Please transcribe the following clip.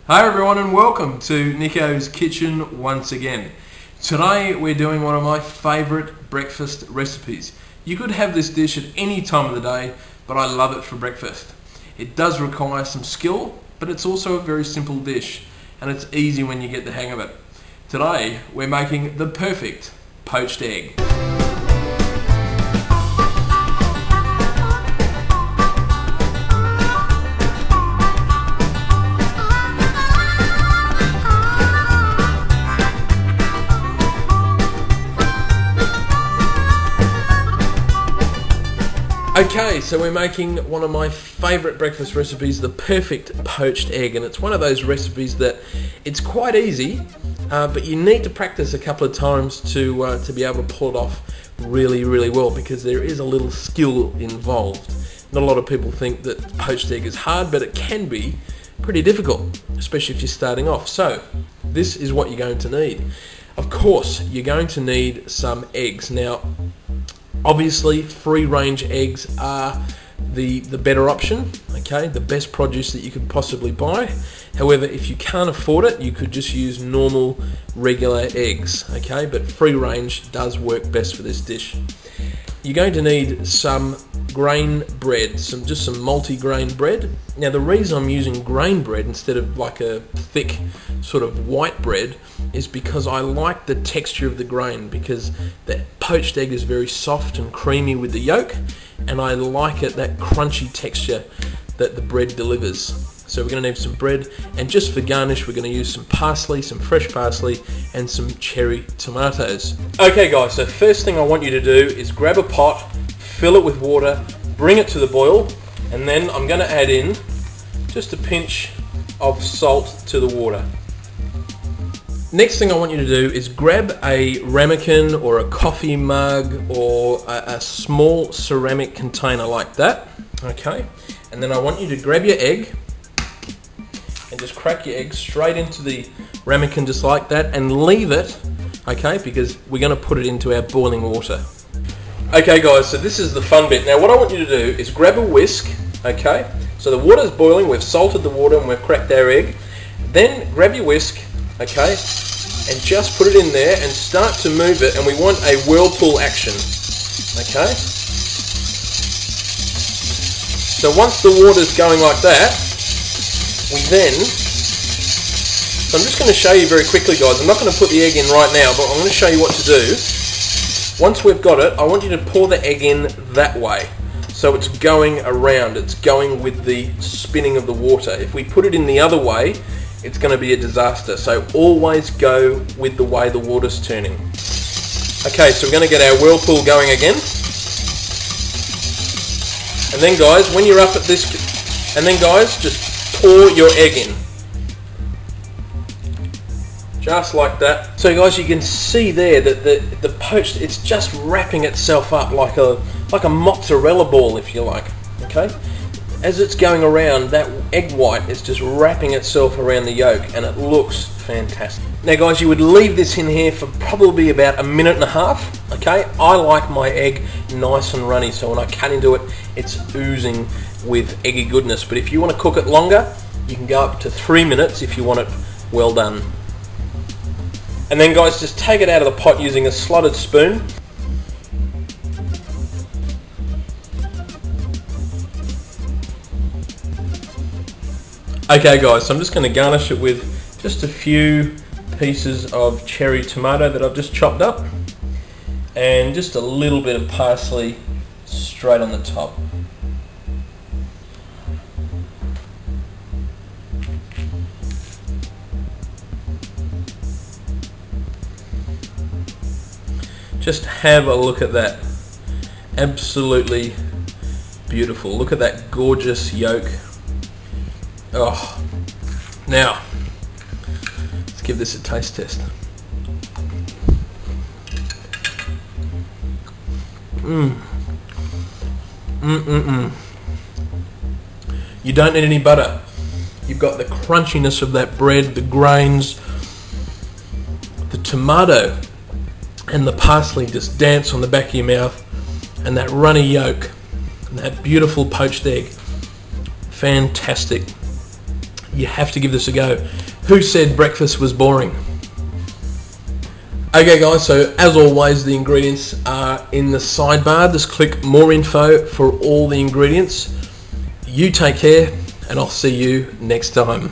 Hi everyone and welcome to Nicko's Kitchen once again. Today we're doing one of my favourite breakfast recipes. You could have this dish at any time of the day, but I love it for breakfast. It does require some skill, but it's also a very simple dish, and it's easy when you get the hang of it. Today we're making the perfect poached egg. Okay, so we're making one of my favourite breakfast recipes, the perfect poached egg, and it's one of those recipes that it's quite easy, but you need to practice a couple of times to be able to pull it off really well, because there is a little skill involved. Not a lot of people think that poached egg is hard, but it can be pretty difficult, especially if you're starting off. So this is what you're going to need. Of course, you're going to need some eggs. Now, obviously, free-range eggs are the better option, okay? The best produce that you could possibly buy. However, if you can't afford it, you could just use normal, regular eggs, okay? But free-range does work best for this dish. You're going to need some grain bread, just some multi-grain bread. Now, the reason I'm using grain bread instead of like a thick sort of white bread is because I like the texture of the grain, because the poached egg is very soft and creamy with the yolk, and I like it, that crunchy texture that the bread delivers. So we're going to need some bread, and just for garnish we're going to use some parsley, some fresh parsley, and some cherry tomatoes. Okay guys, so first thing I want you to do is grab a pot, fill it with water, bring it to the boil, and then I'm going to add in just a pinch of salt to the water. Next thing I want you to do is grab a ramekin or a coffee mug or a small ceramic container like that, okay? And then I want you to grab your egg and just crack your egg straight into the ramekin just like that, and leave it, okay, because we're going to put it into our boiling water. Okay guys, so this is the fun bit. Now what I want you to do is grab a whisk, okay? So the water's boiling, we've salted the water and we've cracked our egg. Then grab your whisk, okay, and just put it in there and start to move it, and we want a whirlpool action, okay? So once the water's going like that, we then, so I'm just going to show you very quickly guys, I'm not going to put the egg in right now, but I'm going to show you what to do. Once we've got it, I want you to pour the egg in that way. So it's going around, it's going with the spinning of the water. If we put it in the other way, it's going to be a disaster. So always go with the way the water's turning. Okay, so we're going to get our whirlpool going again. And then guys, when you're up at this, and then guys, just pour your egg in. Just like that. So guys, you can see there that the poached, it's just wrapping itself up like a mozzarella ball, if you like, okay? As it's going around, that egg white is just wrapping itself around the yolk, and it looks fantastic. Now guys, you would leave this in here for probably about a minute and a half, okay? I like my egg nice and runny, so when I cut into it, it's oozing with eggy goodness. But if you want to cook it longer, you can go up to 3 minutes if you want it well done. And then guys, just take it out of the pot using a slotted spoon. Okay guys, so I'm just going to garnish it with just a few pieces of cherry tomato that I've just chopped up, and just a little bit of parsley straight on the top. Just have a look at that. Absolutely beautiful. Look at that gorgeous yolk. Oh, now let's give this a taste test. You don't need any butter. You've got the crunchiness of that bread, the grains, the tomato and the parsley just dance on the back of your mouth, and that runny yolk and that beautiful poached egg. Fantastic. You have to give this a go. Who said breakfast was boring? Okay guys, so as always the ingredients are in the sidebar. Just click more info for all the ingredients. You take care and I'll see you next time.